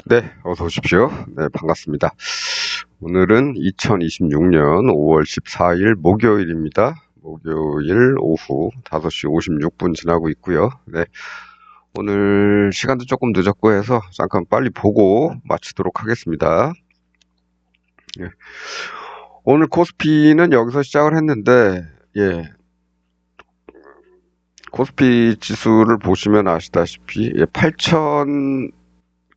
네, 어서 오십시오. 네, 반갑습니다. 오늘은 2026년 5월 14일 목요일입니다. 목요일 오후 5시 56분 지나고 있고요. 네, 오늘 시간도 조금 늦었고 해서 잠깐 빨리 보고 마치도록 하겠습니다. 예, 오늘 코스피는 여기서 시작을 했는데, 예, 코스피 지수를 보시면 아시다시피 8천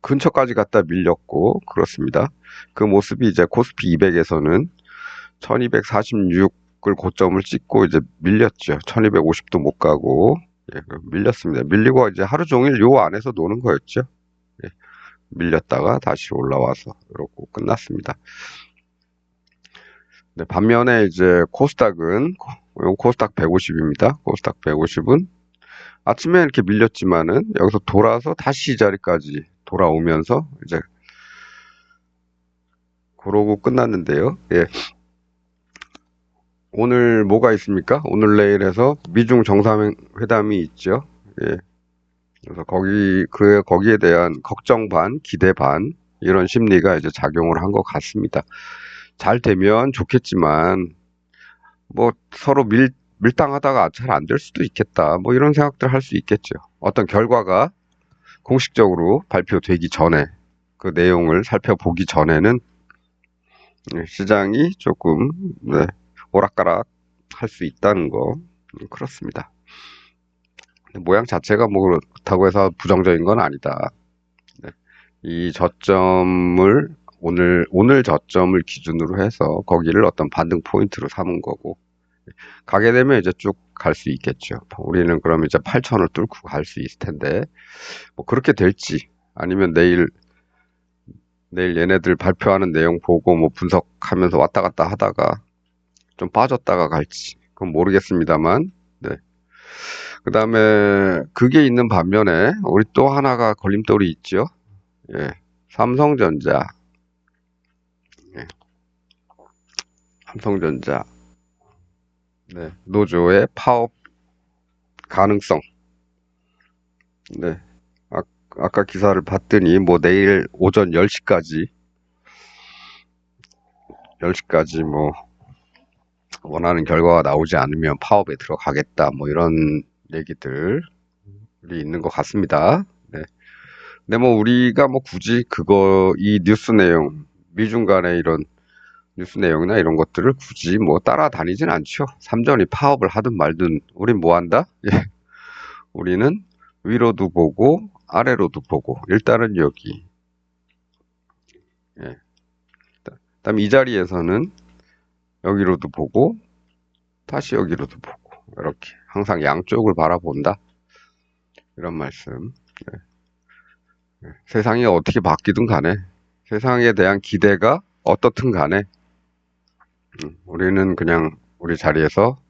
근처까지 갔다 밀렸고 그렇습니다. 그 모습이 이제 코스피 200에서는 1246을 고점을 찍고 이제 밀렸죠. 1250도 못 가고 예, 밀렸습니다. 밀리고 이제 하루 종일 요 안에서 노는 거였죠. 예, 밀렸다가 다시 올라와서 이러고 끝났습니다. 네, 반면에 이제 코스닥은 코스닥 150입니다. 코스닥 150은 아침에 이렇게 밀렸지만은 여기서 돌아서 다시 이 자리까지 돌아오면서 이제 그러고 끝났는데요. 예. 오늘 뭐가 있습니까? 오늘 내일 해서 미중 정상회담이 있죠. 예. 그래서 거기에 대한 걱정 반, 기대 반, 이런 심리가 이제 작용을 한 것 같습니다. 잘 되면 좋겠지만, 뭐 서로 밀당하다가 잘 안 될 수도 있겠다. 뭐 이런 생각들 할 수 있겠죠. 어떤 결과가 공식적으로 발표되기 전에, 그 내용을 살펴보기 전에는 시장이 조금, 네, 오락가락 할 수 있다는 거, 그렇습니다. 모양 자체가 뭐 그렇다고 해서 부정적인 건 아니다. 네. 이 저점을 오늘 저점을 기준으로 해서 거기를 어떤 반등 포인트로 삼은 거고 가게 되면 이제 쭉 갈 수 있겠죠. 우리는 그럼 이제 8천을 뚫고 갈 수 있을 텐데 뭐 그렇게 될지 아니면 내일 얘네들 발표하는 내용 보고 뭐 분석하면서 왔다 갔다 하다가 좀 빠졌다가 갈지 그건 모르겠습니다만 네. 그 다음에 그게 있는 반면에 우리 또 하나가 걸림돌이 있죠. 예, 삼성전자, 예, 삼성전자, 네, 노조의 파업 가능성. 네, 아까 기사를 봤더니 뭐 내일 오전 10시까지 뭐 원하는 결과가 나오지 않으면 파업에 들어가겠다. 뭐 이런 얘기들이 있는 것 같습니다. 네. 근데 뭐 우리가 뭐 굳이 이 뉴스 내용, 미중 간의 이런 뉴스 내용이나 이런 것들을 굳이 뭐 따라다니진 않죠. 삼전이 파업을 하든 말든 우린 뭐 한다? 예. 우리는 위로도 보고 아래로도 보고 일단은 여기. 예. 그다음 이 자리에서는 여기로도 보고 다시 여기로도 보고 이렇게 항상 양쪽을 바라본다. 이런 말씀. 예. 예. 세상이 어떻게 바뀌든 간에 세상에 대한 기대가 어떻든 간에 우리는 그냥 우리 자리에서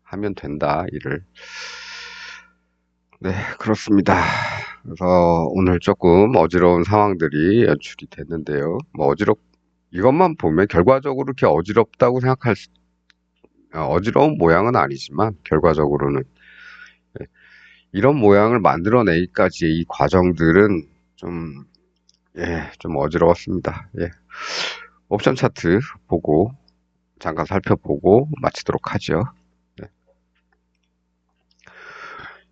하면 된다, 일을. 네, 그렇습니다. 그래서 오늘 조금 어지러운 상황들이 연출이 됐는데요. 뭐 이것만 보면 결과적으로 이렇게 어지러운 모양은 아니지만, 결과적으로는. 예, 이런 모양을 만들어내기까지의 이 과정들은 좀 어지러웠습니다. 예. 옵션 차트 보고, 잠깐 살펴보고 마치도록 하죠. 네.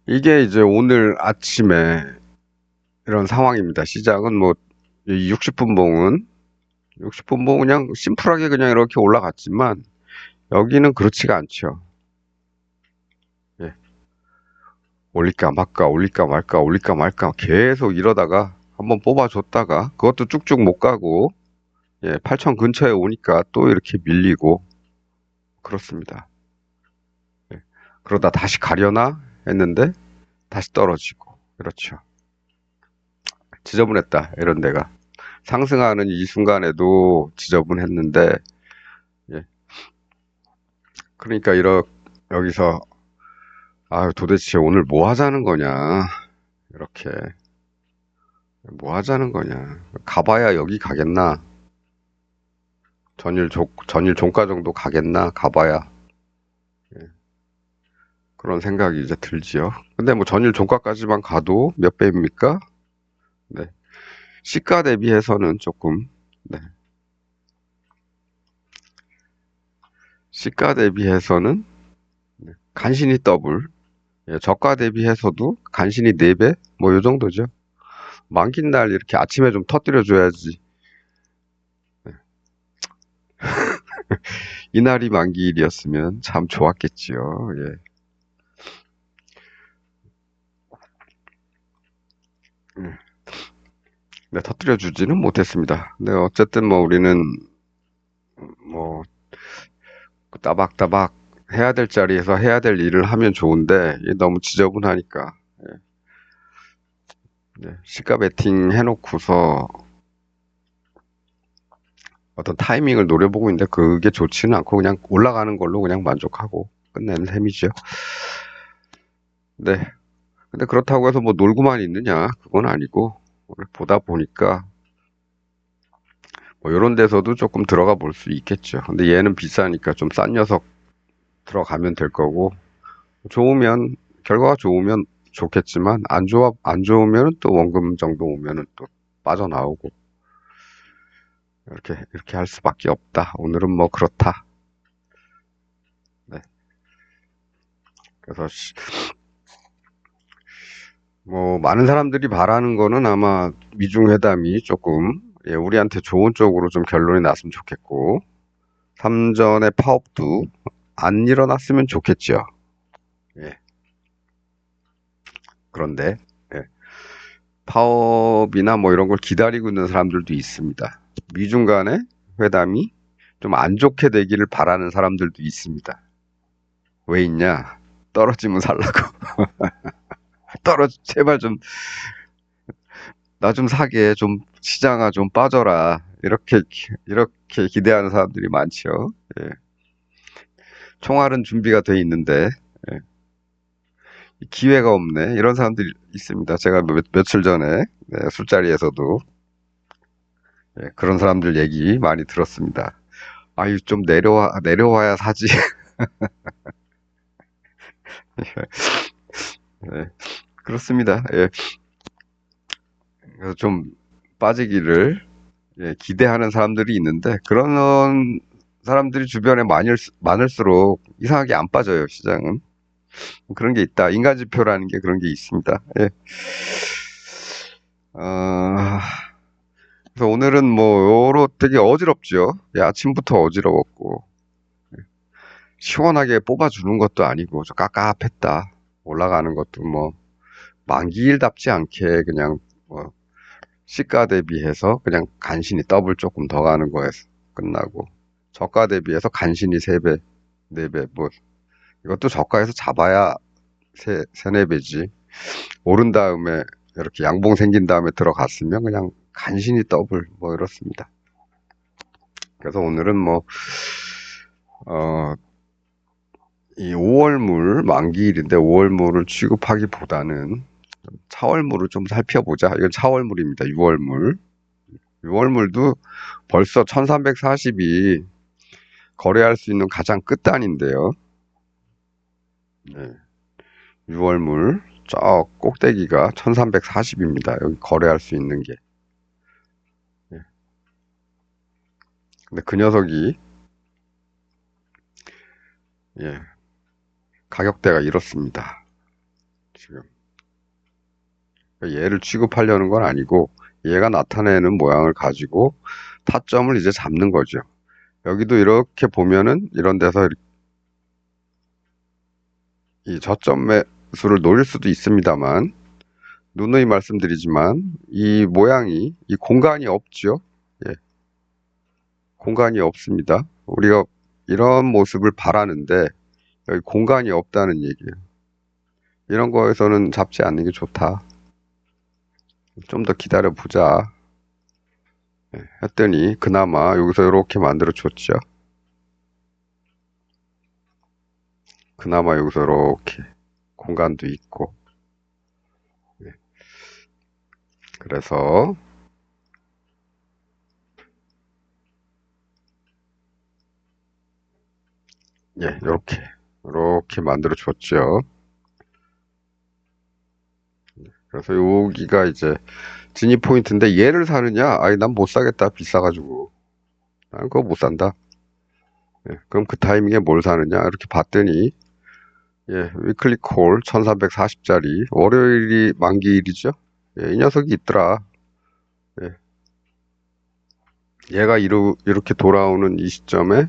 이게 이제 오늘 아침에 이런 상황입니다. 시장은 뭐 60분봉은 그냥 심플하게 그냥 이렇게 올라갔지만 여기는 그렇지가 않죠. 예. 올릴까 말까 올릴까 말까 올릴까 말까 계속 이러다가 한번 뽑아줬다가 그것도 쭉쭉 못 가고 8천 근처에 오니까 또 이렇게 밀리고 그렇습니다. 예. 그러다 다시 가려나 했는데 다시 떨어지고 그렇죠. 지저분했다 이런 데가 상승하는 이 순간에도 지저분했는데 예. 그러니까 여기서 도대체 오늘 뭐 하자는 거냐 이렇게 뭐 하자는 거냐 가봐야 여기 가겠나 전일 종가 정도 가겠나 가봐야 그런 생각이 이제 들지요. 근데 뭐 전일 종가까지만 가도 몇 배입니까? 네. 시가 대비해서는 조금, 네. 시가 대비해서는 간신히 더블, 예, 저가 대비해서도 간신히 4배? 뭐 요 정도죠. 만긴 날 이렇게 아침에 좀 터뜨려줘야지. 이날이 만기일이었으면 참 좋았겠지요. 예. 예. 네, 터뜨려주지는 못했습니다. 네, 어쨌든 뭐 우리는 뭐 따박따박 해야 될 자리에서 해야 될 일을 하면 좋은데 이게 너무 지저분하니까 네, 시가 베팅 해놓고서 어떤 타이밍을 노려보고 있는데 그게 좋지는 않고 그냥 올라가는 걸로 그냥 만족하고 끝내는 셈이죠. 네. 근데 그렇다고 해서 뭐 놀고만 있느냐? 그건 아니고 오늘 보다 보니까 뭐 이런 데서도 조금 들어가 볼 수 있겠죠. 근데 얘는 비싸니까 좀 싼 녀석 들어가면 될 거고 좋으면 결과가 좋으면 좋겠지만 안 좋으면 또 원금 정도 오면은 또 빠져나오고 이렇게 할 수밖에 없다. 오늘은 뭐 그렇다. 네. 그래서 뭐 많은 사람들이 바라는 거는 아마 미중 회담이 조금 예, 우리한테 좋은 쪽으로 좀 결론이 났으면 좋겠고 삼전의 파업도 안 일어났으면 좋겠죠. 예. 그런데 예, 파업이나 뭐 이런 걸 기다리고 있는 사람들도 있습니다. 미중 간의 회담이 좀 안 좋게 되기를 바라는 사람들도 있습니다. 왜 있냐? 떨어지면 살라고. 제발 좀, 나 좀 사게, 좀, 시장아 좀 빠져라. 이렇게 기대하는 사람들이 많죠. 예. 총알은 준비가 돼 있는데, 예. 기회가 없네. 이런 사람들이 있습니다. 제가 며칠 전에, 네, 술자리에서도, 예, 그런 사람들 얘기 많이 들었습니다. 아유, 좀 내려와야 사지. 예, 그렇습니다. 예, 그래서 좀 빠지기를 예, 기대하는 사람들이 있는데 그런 사람들이 주변에 많을수록 이상하게 안 빠져요, 시장은. 그런 게 있다. 인간 지표라는 게 그런 게 있습니다. 예. 어, 그래서 오늘은 뭐 요로 되게 어지럽죠. 예, 아침부터 어지러웠고 시원하게 뽑아주는 것도 아니고 좀 깝깝했다. 올라가는 것도 뭐 만기일답지 않게 그냥 뭐 시가 대비해서 그냥 간신히 더블 조금 더 가는 거에서 끝나고 저가 대비해서 간신히 3배, 4배 뭐 이것도 저가에서 잡아야 세네 배지. 오른 다음에 이렇게 양봉 생긴 다음에 들어갔으면 그냥 간신히 더블 뭐 이렇습니다. 그래서 오늘은 뭐 어, 이 5월물 만기일인데 5월물을 취급하기보다는 차월물을 좀 살펴보자. 이건 차월물입니다. 6월물. 6월물도 벌써 1340이 거래할 수 있는 가장 끝단인데요. 네. 6월물 저 꼭대기가 1340입니다. 여기 거래할 수 있는 게. 예. 근데 그 녀석이 예, 가격대가 이렇습니다. 지금 얘를 취급하려는 건 아니고 얘가 나타내는 모양을 가지고 타점을 이제 잡는 거죠. 여기도 이렇게 보면은 이런 데서 이 저점 매수를 노릴 수도 있습니다만 누누이 말씀드리지만 이 모양이 이 공간이 없죠. 예, 공간이 없습니다. 우리가 이런 모습을 바라는데 여기 공간이 없다는 얘기예요. 이런 거에서는 잡지 않는 게 좋다. 좀 더 기다려 보자. 예, 했더니 그나마 여기서 이렇게 만들어 줬죠. 그나마 여기서 이렇게 공간도 있고. 예, 그래서 예, 이렇게 만들어 줬죠. 그래서 여기가 이제 진입 포인트인데 얘를 사느냐? 아니, 난 못 사겠다. 비싸가지고. 난 그거 못 산다. 예, 그럼 그 타이밍에 뭘 사느냐? 이렇게 봤더니, 예, 위클리 콜 1340짜리. 월요일이 만기일이죠? 예, 이 녀석이 있더라. 예, 얘가 이렇게 돌아오는 이 시점에,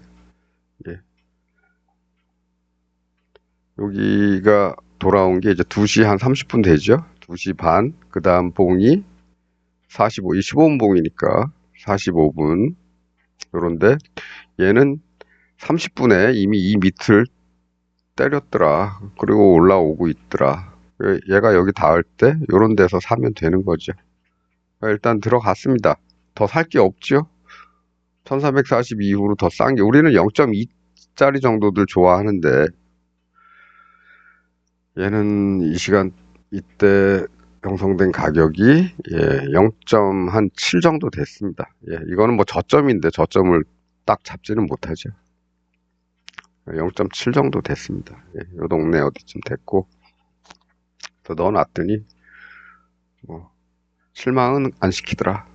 예, 여기가 돌아온 게 이제 2시 한 30분 되죠? 2시 반. 그 다음 봉이 45, 이 15분 봉이니까 45분. 요런데 얘는 30분에 이미 이 밑을 때렸더라. 그리고 올라오고 있더라. 얘가 여기 닿을 때 요런 데서 사면 되는 거죠. 일단 들어갔습니다. 더 살 게 없죠? 1440 이후로 더 싼 게, 우리는 0.2짜리 정도들 좋아하는데, 얘는 이 시간, 이때 형성된 가격이, 예, 0.7 정도 됐습니다. 예, 이거는 뭐 저점인데, 저점을 딱 잡지는 못하죠. 0.7 정도 됐습니다. 예, 요 동네 어디쯤 됐고, 또 넣어놨더니, 뭐, 실망은 안 시키더라.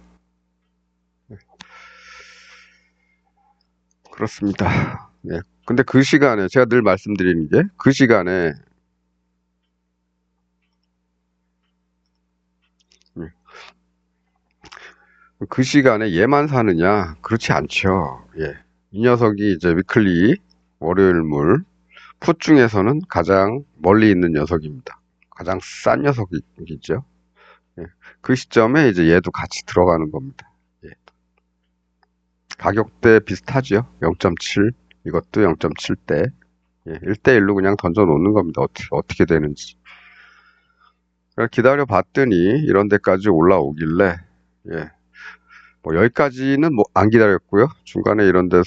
그렇습니다. 네. 근데 그 시간에, 제가 늘 말씀드리는 게, 그 시간에, 예, 그 시간에 얘만 사느냐? 그렇지 않죠. 예. 이 녀석이 이제 위클리, 월요일물, 풋 중에서는 가장 멀리 있는 녀석입니다. 가장 싼 녀석이죠. 예. 그 시점에 이제 얘도 같이 들어가는 겁니다. 예. 가격대 비슷하죠. 0.7, 이것도 0.7대. 예. 1대1로 그냥 던져 놓는 겁니다. 어떻게 되는지. 기다려 봤더니 이런 데까지 올라오길래, 예. 뭐 여기까지는 뭐 안 기다렸고요. 중간에 이런 데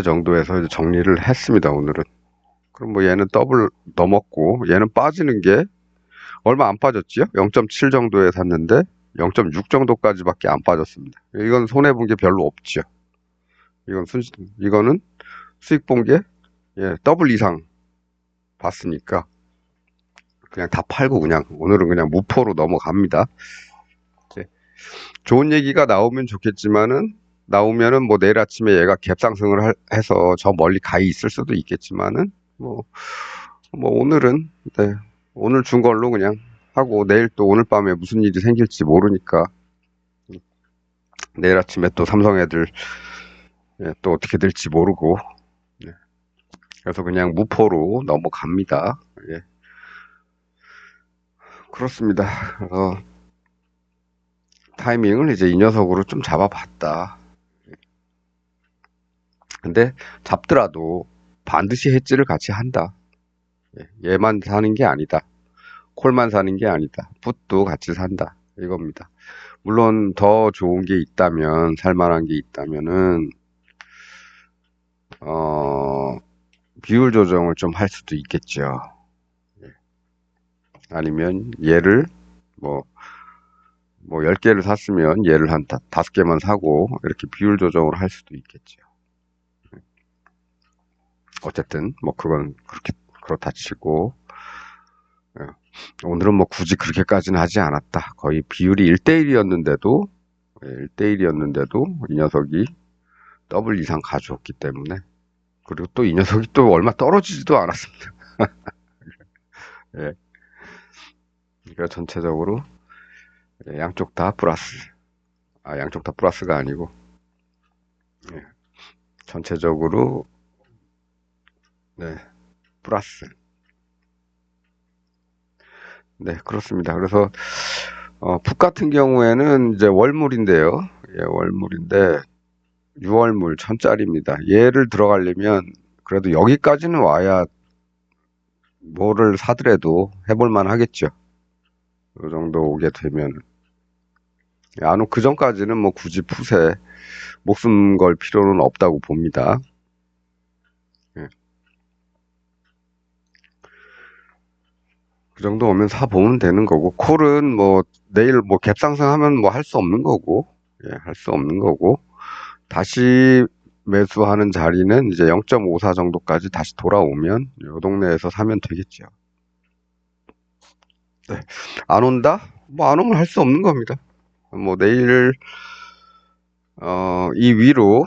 정도에서 이제 정리를 했습니다, 오늘은. 그럼 뭐 얘는 더블 넘었고, 얘는 빠지는 게 얼마 안 빠졌지요? 0.7 정도에 샀는데 0.6 정도까지밖에 안 빠졌습니다. 이건 손해 본 게 별로 없죠. 이거는 수익 본 게, 예, 더블 이상 봤으니까 그냥 다 팔고 그냥 오늘은 그냥 무포로 넘어갑니다. 예, 좋은 얘기가 나오면 좋겠지만은, 나오면은 뭐 내일 아침에 얘가 갭상승을 해서 저 멀리 가 있을 수도 있겠지만은, 뭐, 뭐 오늘은, 네, 오늘 준 걸로 그냥 하고, 내일 또 오늘 밤에 무슨 일이 생길지 모르니까 내일 아침에 또 삼성 애들, 예, 또 어떻게 될지 모르고, 예, 그래서 그냥 무포로 넘어갑니다. 예, 그렇습니다. 타이밍을 이제 이 녀석으로 좀 잡아봤다. 근데 잡더라도 반드시 해지를 같이 한다. 예, 얘만 사는 게 아니다. 콜만 사는 게 아니다. 풋도 같이 산다. 이겁니다. 물론 더 좋은 게 있다면, 살만한 게 있다면은, 어, 비율 조정을 좀 할 수도 있겠죠. 예. 아니면 얘를 뭐, 10개를 샀으면 얘를 한 5개만 사고, 이렇게 비율 조정을 할 수도 있겠죠. 어쨌든, 뭐, 그건 그렇다 치고, 예. 오늘은 뭐 굳이 그렇게까지는 하지 않았다. 거의 비율이 1대1이었는데도, 1대1이었는데도 이 녀석이 더블 이상 가져왔기 때문에, 그리고 또 이 녀석이 또 얼마 떨어지지도 않았습니다. 예. 그러니까 전체적으로 양쪽 다 플러스. 양쪽 다 플러스가 아니고, 예. 전체적으로, 네, 플러스. 네, 그렇습니다. 그래서, 풋 같은 경우에는 이제 월물인데요. 예, 월물인데, 6월물 1000짜리입니다. 얘를 들어가려면, 그래도 여기까지는 와야 뭐를 사더라도 해볼만 하겠죠. 이 정도 오게 되면. 안 오, 그 전까지는 뭐 굳이 풋에 목숨 걸 필요는 없다고 봅니다. 예. 그 정도 오면 사보면 되는 거고, 콜은 뭐 내일 뭐 갭상승하면 뭐 할 수 없는 거고, 예, 할 수 없는 거고, 다시 매수하는 자리는 이제 0.54 정도까지 다시 돌아오면 요 동네에서 사면 되겠죠. 네. 안 온다? 뭐 안 오면 할 수 없는 겁니다. 뭐 내일 이 위로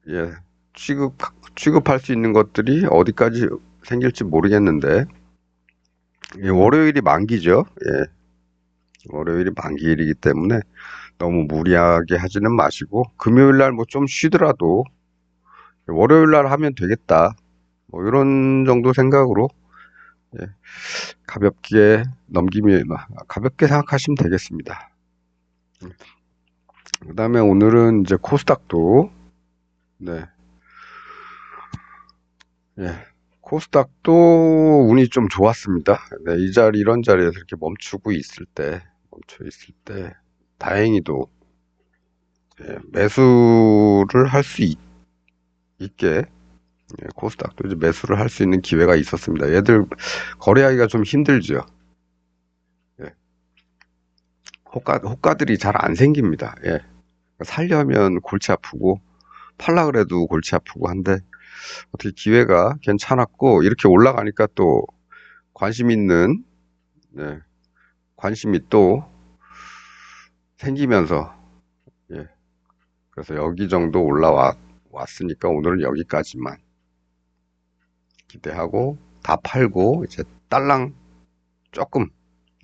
예, 취급 취급할 수 있는 것들이 어디까지 생길지 모르겠는데 월요일이 만기죠. 예, 월요일이 만기일이기 때문에 너무 무리하게 하지는 마시고 금요일 날 뭐 좀 쉬더라도 월요일 날 하면 되겠다. 뭐 이런 정도 생각으로 예, 가볍게 넘기면 가볍게 생각하시면 되겠습니다. 그다음에 오늘은 이제 코스닥도 네, 예, 코스닥도 운이 좀 좋았습니다. 네, 이 자리 이런 자리에서 이렇게 멈춰 있을 때 다행히도 예, 매수를 할 수 있게 예, 코스닥도 이제 매수를 할 수 있는 기회가 있었습니다. 얘들 거래하기가 좀 힘들죠. 예, 호가들이 잘 안 생깁니다. 예, 살려면 골치 아프고 팔라 그래도 골치 아프고 한데 어떻게 기회가 괜찮았고 이렇게 올라가니까 또 관심 있는 네, 관심이 또 생기면서 예, 그래서 여기 정도 왔으니까 오늘은 여기까지만 기대하고 다 팔고 이제 딸랑 조금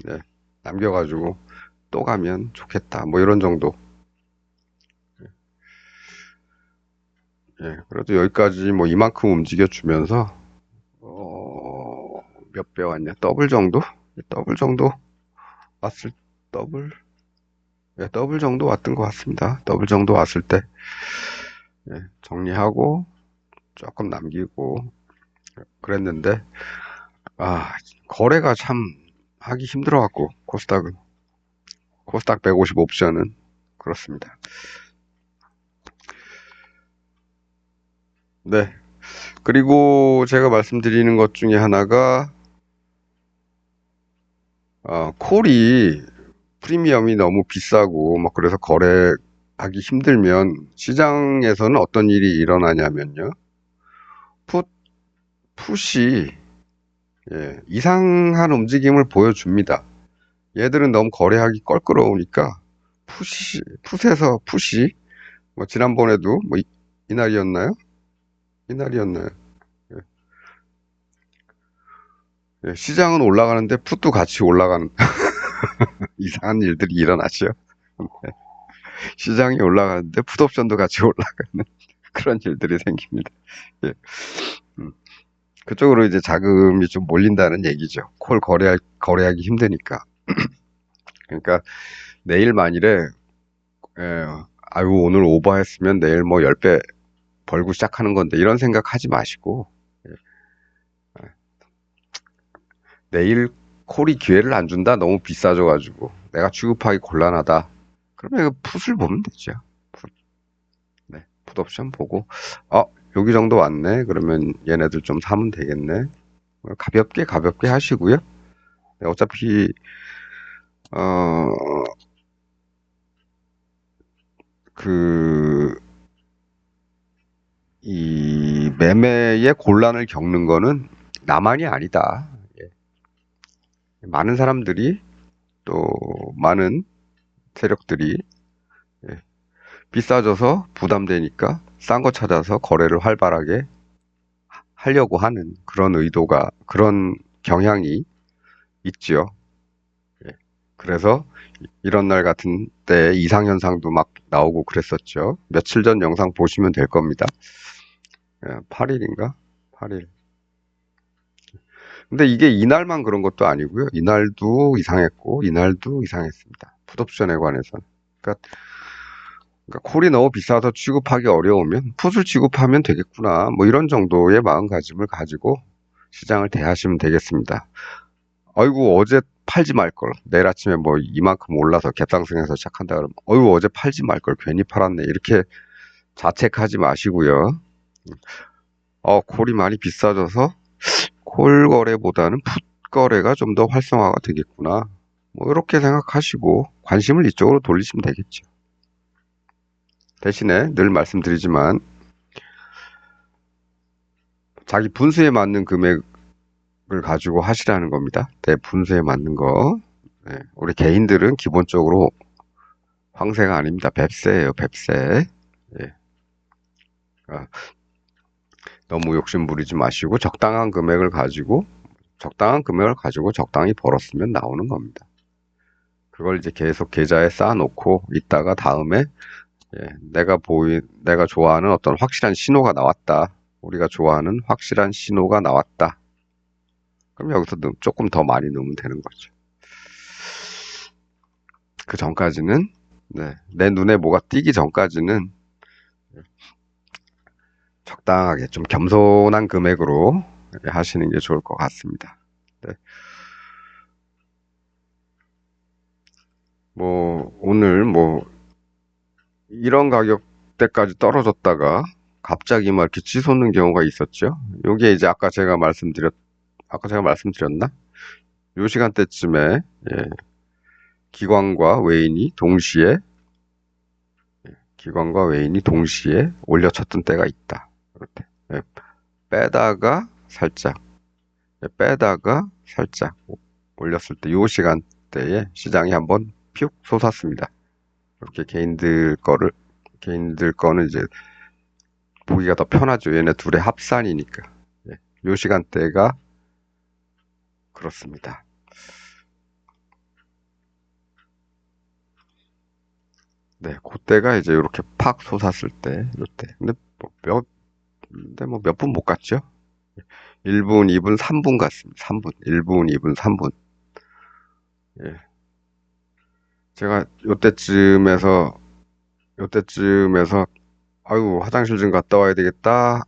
네, 남겨가지고 또 가면 좋겠다 뭐 이런 정도 예, 그래도 여기까지 뭐 이만큼 움직여 주면서 몇 배 왔냐 더블 정도 더블 정도 왔을 더블 예, 더블 정도 왔던 것 같습니다. 더블 정도 왔을 때 예, 정리하고 조금 남기고 그랬는데 아 거래가 참 하기 힘들어갖고 코스닥 150 옵션은 그렇습니다. 네. 그리고 제가 말씀드리는 것 중에 하나가 콜이 프리미엄이 너무 비싸고 막 그래서 거래하기 힘들면 시장에서는 어떤 일이 일어나냐면요. 풋 풋이 예, 이상한 움직임을 보여줍니다. 얘들은 너무 거래하기 껄끄러우니까 풋에서 풋이 뭐 지난번에도 뭐 이날이었나요? 이날이었나요? 예, 예, 시장은 올라가는데 풋도 같이 올라가는 이상한 일들이 일어나죠. 시장이 올라가는데 풋옵션도 같이 올라가는 그런 일들이 생깁니다. 예, 음, 그쪽으로 이제 자금이 좀 몰린다는 얘기죠. 콜 거래하기 힘드니까. 그러니까 내일 만일에 예, 아유 오늘 오버했으면 내일 뭐 10배 벌고 시작하는 건데 이런 생각 하지 마시고 예, 내일 콜이 기회를 안 준다 너무 비싸져 가지고 내가 취급하기 곤란하다 그러면 풋을 보면 되죠. 풋, 네, 풋 옵션 보고 여기 정도 왔네 그러면 얘네들 좀 사면 되겠네 가볍게 하시고요. 네, 어차피 어, 그 이 매매의 곤란을 겪는 거는 나만이 아니다. 예. 많은 사람들이 또 많은 세력들이 예, 비싸져서 부담되니까 싼 거 찾아서 거래를 활발하게 하려고 하는 그런 경향이 있지요. 예. 그래서 이런 날 같은 때 이상현상도 막 나오고 그랬었죠. 며칠 전 영상 보시면 될 겁니다. 8일인가? 8일. 근데 이게 이날만 그런 것도 아니고요. 이날도 이상했습니다. 풋옵션에 관해서는. 그러니까 콜이 너무 비싸서 취급하기 어려우면 풋을 취급하면 되겠구나. 뭐 이런 정도의 마음가짐을 가지고 시장을 대하시면 되겠습니다. 아이고 어제 팔지 말 걸. 내일 아침에 뭐 이만큼 올라서 갭상승해서 시작한다 그러면 어이구 어제 팔지 말 걸 괜히 팔았네. 이렇게 자책하지 마시고요. 콜이 많이 비싸져서 콜 거래보다는 풋 거래가 좀 더 활성화가 되겠구나. 뭐 이렇게 생각하시고 관심을 이쪽으로 돌리시면 되겠죠. 대신에 늘 말씀드리지만 자기 분수에 맞는 금액을 가지고 하시라는 겁니다. 내 분수에 맞는 거. 네, 우리 개인들은 기본적으로 황새가 아닙니다. 뱁새예요, 뱁새. 예. 아, 너무 욕심 부리지 마시고 적당한 금액을 가지고 적당히 벌었으면 나오는 겁니다. 그걸 이제 계속 계좌에 쌓아놓고 있다가 다음에 내가 좋아하는 어떤 확실한 신호가 나왔다. 우리가 좋아하는 확실한 신호가 나왔다. 그럼 여기서 조금 더 많이 넣으면 되는 거죠. 그 전까지는 내 눈에 뭐가 띄기 전까지는 적당하게 좀 겸손한 금액으로 하시는 게 좋을 것 같습니다. 네. 오늘 이런 가격대까지 떨어졌다가 갑자기 막 이렇게 치솟는 경우가 있었죠. 요게 이제 아까 제가 말씀드렸나? 요 시간대쯤에 기관과 외인이 동시에 올려쳤던 때가 있다. 그렇대. 빼다가 살짝 올렸을 때 요 시간대에 시장이 한번 퓨 솟았습니다. 이렇게 개인들 거는 이제 보기가 더 편하죠. 얘네 둘의 합산이니까. 요 시간대가 그렇습니다. 네, 그때가 이제 이렇게 팍 솟았을 때, 요때. 근데 몇 분 못 갔죠? 1분, 2분, 3분 갔습니다. 3분. 1분, 2분, 3분. 예. 제가 요때쯤에서, 아유, 화장실 좀 갔다 와야 되겠다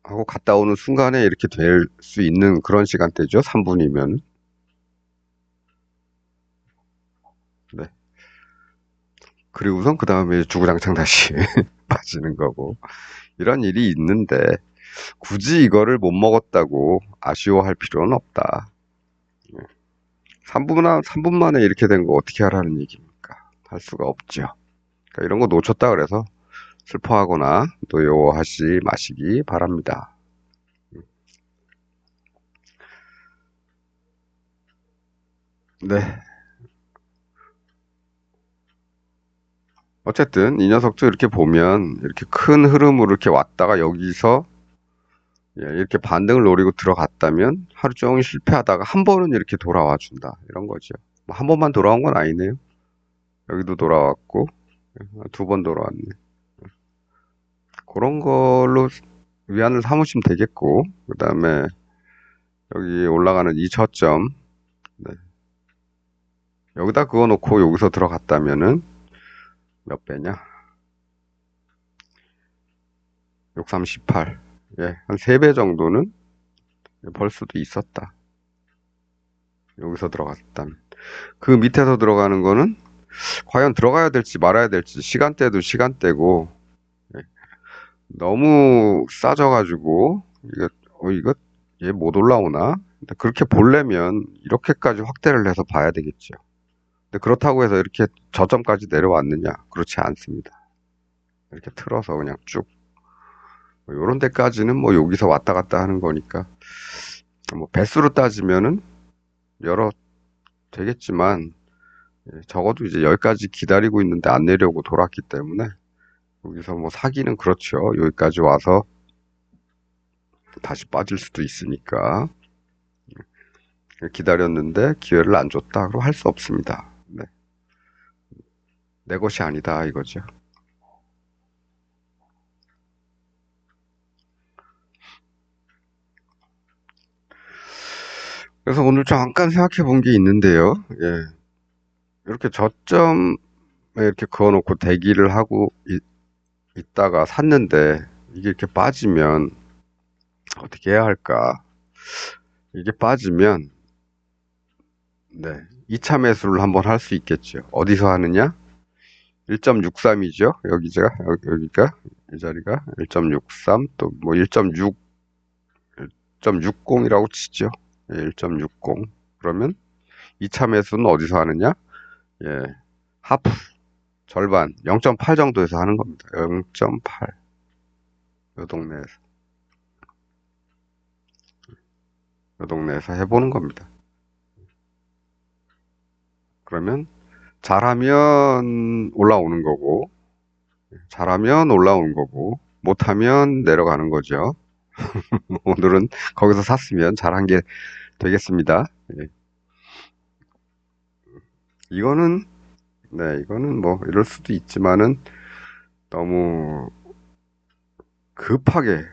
하고 갔다 오는 순간에 이렇게 될 수 있는 그런 시간대죠. 3분이면. 네. 그리고선 그 다음에 주구장창 다시 빠지는 거고. 이런 일이 있는데, 굳이 이거를 못 먹었다고 아쉬워할 필요는 없다. 3분 만에 이렇게 된 거 어떻게 하라는 얘기입니까? 할 수가 없죠. 그러니까 이런 거 놓쳤다 그래서 슬퍼하거나 노여워하지 마시기 바랍니다. 네. 어쨌든 이 녀석도 이렇게 보면 이렇게 큰 흐름으로 이렇게 왔다가 여기서 이렇게 반등을 노리고 들어갔다면 하루 종일 실패하다가 한 번은 이렇게 돌아와 준다. 이런 거죠. 한 번만 돌아온 건 아니네요. 여기도 돌아왔고 두 번 돌아왔네. 그런 걸로 위안을 삼으시면 되겠고 그 다음에 여기 올라가는 이 저점 네. 여기다 그어 놓고 여기서 들어갔다면은 몇 배냐? 638. 예, 한 3배 정도는 벌 수도 있었다. 여기서 들어갔다면. 그 밑에서 들어가는 거는 과연 들어가야 될지 말아야 될지 시간대도 시간대고 예, 너무 싸져가지고 이거 얘 못 올라오나? 근데 그렇게 보려면 이렇게까지 확대를 해서 봐야 되겠죠. 근데 그렇다고 해서 이렇게 저점까지 내려왔느냐? 그렇지 않습니다. 이렇게 틀어서 그냥 쭉 요런 데까지는 여기서 왔다 갔다 하는 거니까 배수로 따지면은 여러 되겠지만 적어도 이제 여기까지 기다리고 있는데 안 내려오고 돌았기 때문에 여기서 사기는 그렇죠. 여기까지 와서 다시 빠질 수도 있으니까 기다렸는데 기회를 안 줬다. 그럼 할 수 없습니다. 네. 내 것이 아니다 이거죠. 그래서 오늘 잠깐 생각해 본 게 있는데요. 예. 이렇게 저점에 이렇게 그어놓고 대기를 하고 있다가 샀는데 이게 이렇게 빠지면 어떻게 해야 할까? 이게 빠지면 네, 2차 매수를 한번 할 수 있겠죠. 어디서 하느냐? 1.63이죠. 여기가 이 자리가 1.63 또 1.6 1.60이라고 치죠. 1.60 그러면 2차 매수는 어디서 하느냐? 예, 하프 절반 0.8 정도에서 하는 겁니다. 0.8 이 동네에서 요 동네에서 해보는 겁니다. 그러면 잘하면 올라오는 거고, 잘하면 올라오는 거고, 못하면 내려가는 거죠. 오늘은 거기서 샀으면 잘한 게 되겠습니다. 예. 이거는, 네, 이거는 뭐, 이럴 수도 있지만은, 너무 급하게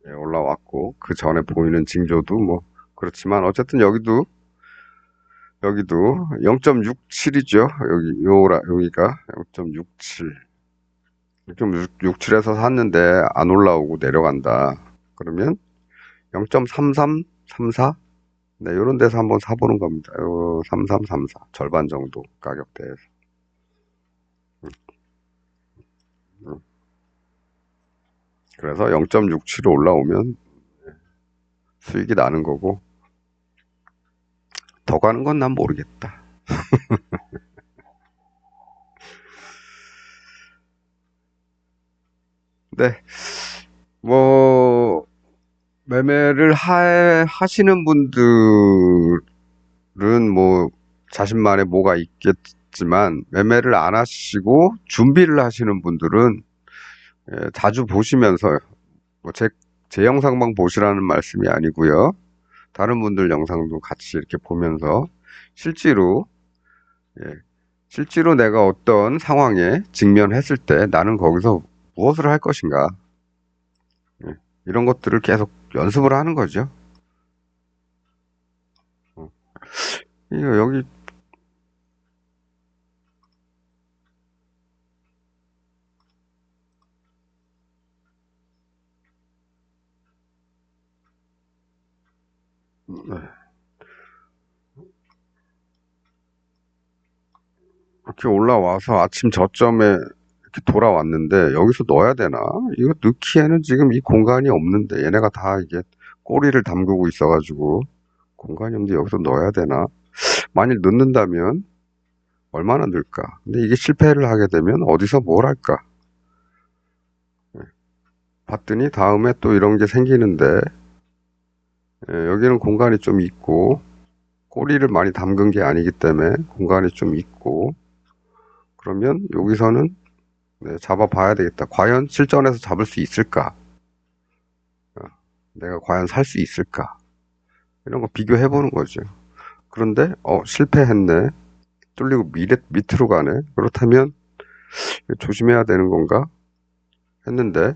올라왔고, 그 전에 보이는 징조도 뭐, 그렇지만, 어쨌든 여기도 0.67이죠. 여기가 0.67. 0.67에서 샀는데 안 올라오고 내려간다. 그러면 0.33, 34? 네, 요런 데서 한번 사보는 겁니다. 3334. 절반 정도 가격대에서. 음. 그래서 0.67로 올라오면 수익이 나는 거고, 더 가는 건 난 모르겠다. 네, 뭐, 매매를 하시는 분들은 뭐, 자신만의 뭐가 있겠지만, 매매를 안 하시고 준비를 하시는 분들은 자주 보시면서, 뭐 제 영상만 보시라는 말씀이 아니고요. 다른 분들 영상도 같이 이렇게 보면서 실제로, 예, 실제로 내가 어떤 상황에 직면했을 때 나는 거기서 무엇을 할 것인가, 예, 이런 것들을 계속 연습을 하는 거죠. 어, 이거 여기, 네, 이렇게 올라와서 아침 저점에 이렇게 돌아왔는데 여기서 넣어야 되나? 이거 넣기에는 지금 이 공간이 없는데 얘네가 다 이게 꼬리를 담그고 있어가지고 공간이 없는데 여기서 넣어야 되나? 만일 넣는다면 얼마나 넣을까? 근데 이게 실패를 하게 되면 어디서 뭘 할까? 봤더니 다음에 또 이런 게 생기는데, 여기는 공간이 좀 있고 꼬리를 많이 담근 게 아니기 때문에 공간이 좀 있고, 그러면 여기서는 네, 잡아봐야 되겠다. 과연 실전에서 잡을 수 있을까? 어, 내가 과연 살 수 있을까? 이런 거 비교해 보는 거죠. 그런데 실패했네. 뚫리고 밑으로 가네. 그렇다면 조심해야 되는 건가 했는데,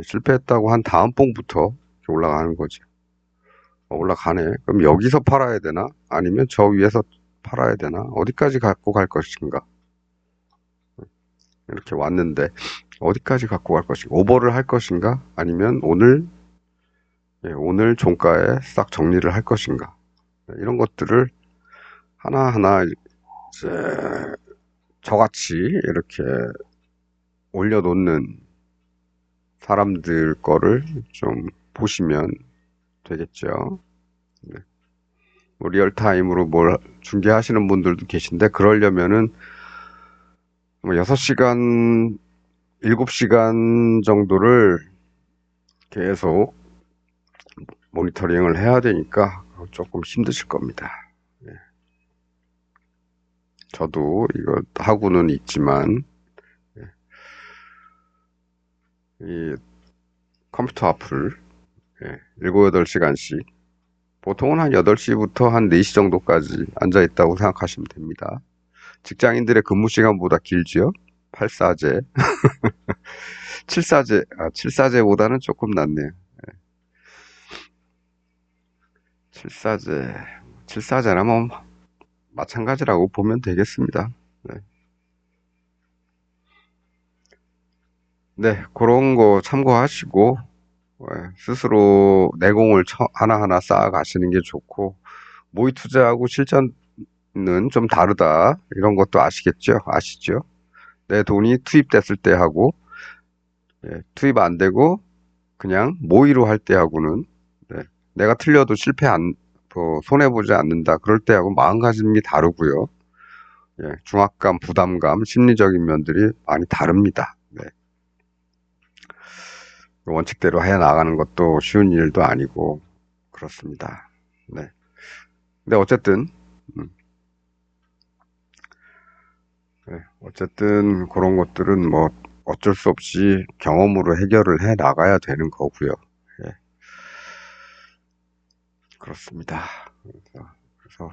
실패했다고 한 다음 봉부터 올라가는 거죠. 올라가네. 그럼 여기서 팔아야 되나? 아니면 저 위에서 팔아야 되나? 어디까지 갖고 갈 것인가? 이렇게 왔는데 어디까지 갖고 갈 것인가? 오버를 할 것인가? 아니면 오늘 종가에 싹 정리를 할 것인가? 이런 것들을 하나하나 이제 저같이 이렇게 올려놓는 사람들 거를 좀 보시면 되겠죠. 네. 뭐 리얼타임으로 뭘 중계하시는 분들도 계신데, 그러려면은 뭐 6시간, 7시간 정도를 계속 모니터링을 해야 되니까 조금 힘드실 겁니다. 네. 저도 이거 하고는 있지만, 이 컴퓨터 앞을 7, 8시간씩, 보통은 한 8시부터 한 4시 정도까지 앉아 있다고 생각하시면 됩니다. 직장인들의 근무 시간보다 길지요? 8사제, 7사제, 7사제보다는 조금 낫네요. 7사제, 7사제나 뭐 마찬가지라고 보면 되겠습니다. 네. 네, 그런 거 참고하시고, 스스로 내공을 하나하나 쌓아 가시는 게 좋고, 모의 투자하고 실전은 좀 다르다. 이런 것도 아시겠죠? 아시죠? 내 돈이 투입됐을 때 하고, 투입 안 되고, 그냥 모의로 할 때하고는, 네, 내가 틀려도 손해보지 않는다. 그럴 때하고 마음가짐이 다르고요. 중압감, 부담감, 심리적인 면들이 많이 다릅니다. 네. 원칙대로 해 나가는 것도 쉬운 일도 아니고, 그렇습니다. 네. 근데 어쨌든, 음, 네. 어쨌든 그런 것들은 뭐 어쩔 수 없이 경험으로 해결을 해 나가야 되는 거고요. 예, 그렇습니다. 그래서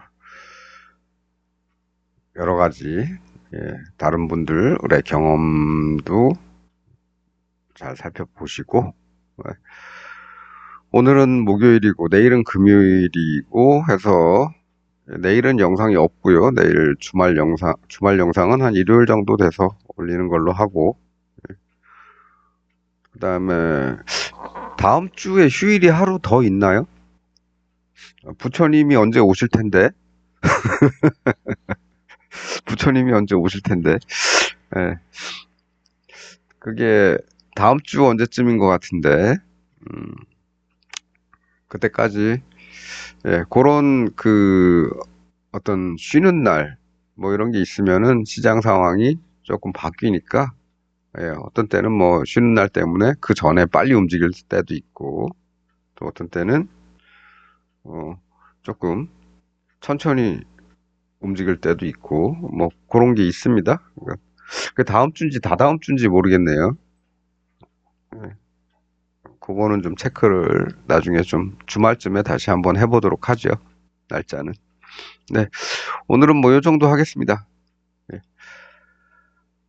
여러 가지, 예, 다른 분들의 경험도 잘 살펴보시고, 예, 오늘은 목요일이고 내일은 금요일이고 해서 내일은 영상이 없고요. 내일 주말 영상은 한 일요일 정도 돼서 올리는 걸로 하고, 그 다음에 다음 주에 휴일이 하루 더 있나요? 부처님이 언제 오실 텐데, 부처님이 언제 오실 텐데, 예, 그게 다음 주 언제쯤인 것 같은데, 음, 그때까지, 예, 그런 어떤 쉬는 날, 뭐 이런 게 있으면은 시장 상황이 조금 바뀌니까, 예, 어떤 때는 뭐 쉬는 날 때문에 그 전에 빨리 움직일 때도 있고, 또 어떤 때는, 어, 조금 천천히 움직일 때도 있고, 뭐 그런 게 있습니다. 그 다음 주인지 다다음 주인지 모르겠네요. 예, 그거는 좀 체크를 나중에 좀 주말쯤에 다시 한번 해보도록 하죠. 날짜는. 네, 오늘은 뭐 요 정도 하겠습니다. 예.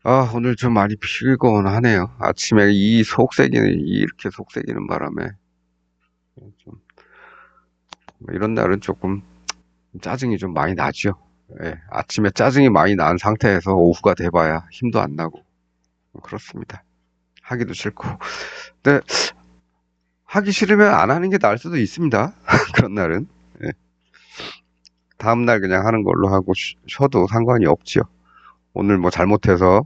아, 오늘 좀 많이 피곤하네요. 아침에 이렇게 속색이는 바람에 좀, 뭐 이런 날은 조금 짜증이 좀 많이 나죠. 예, 아침에 짜증이 많이 난 상태에서 오후가 돼봐야 힘도 안 나고 그렇습니다. 하기도 싫고. 근데 하기 싫으면 안 하는 게 나을 수도 있습니다. 그런 날은. 예, 다음날 그냥 하는 걸로 하고 쉬어도 상관이 없지요. 오늘 뭐 잘못해서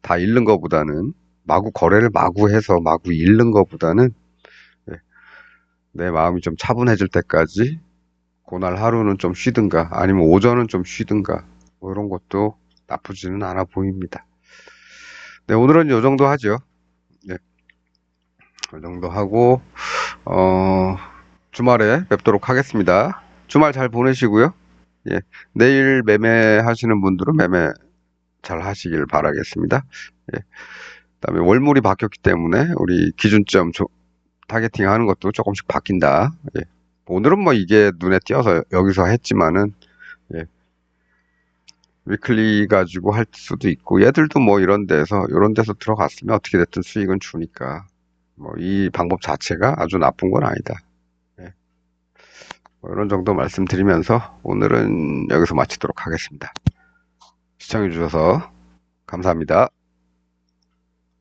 다 잃는 거보다는 거래를 마구 해서 마구 잃는 거보다는 예, 내 마음이 좀 차분해질 때까지 그날 하루는 좀 쉬든가 아니면 오전은 좀 쉬든가 뭐 이런 것도 나쁘지는 않아 보입니다. 네, 오늘은 요 정도 하죠. 네, 이 정도 하고 주말에 뵙도록 하겠습니다. 주말 잘 보내시고요. 예, 내일 매매하시는 분들은 매매 잘 하시길 바라겠습니다. 예, 그다음에 월물이 바뀌었기 때문에 우리 기준점 타겟팅 하는 것도 조금씩 바뀐다. 예. 오늘은 뭐 이게 눈에 띄어서 여기서 했지만은 예, 위클리 가지고 할 수도 있고 얘들도 뭐 이런 데서 들어갔으면 어떻게 됐든 수익은 주니까 뭐 이 방법 자체가 아주 나쁜 건 아니다. 예, 뭐 이런 정도 말씀드리면서 오늘은 여기서 마치도록 하겠습니다. 시청해 주셔서 감사합니다.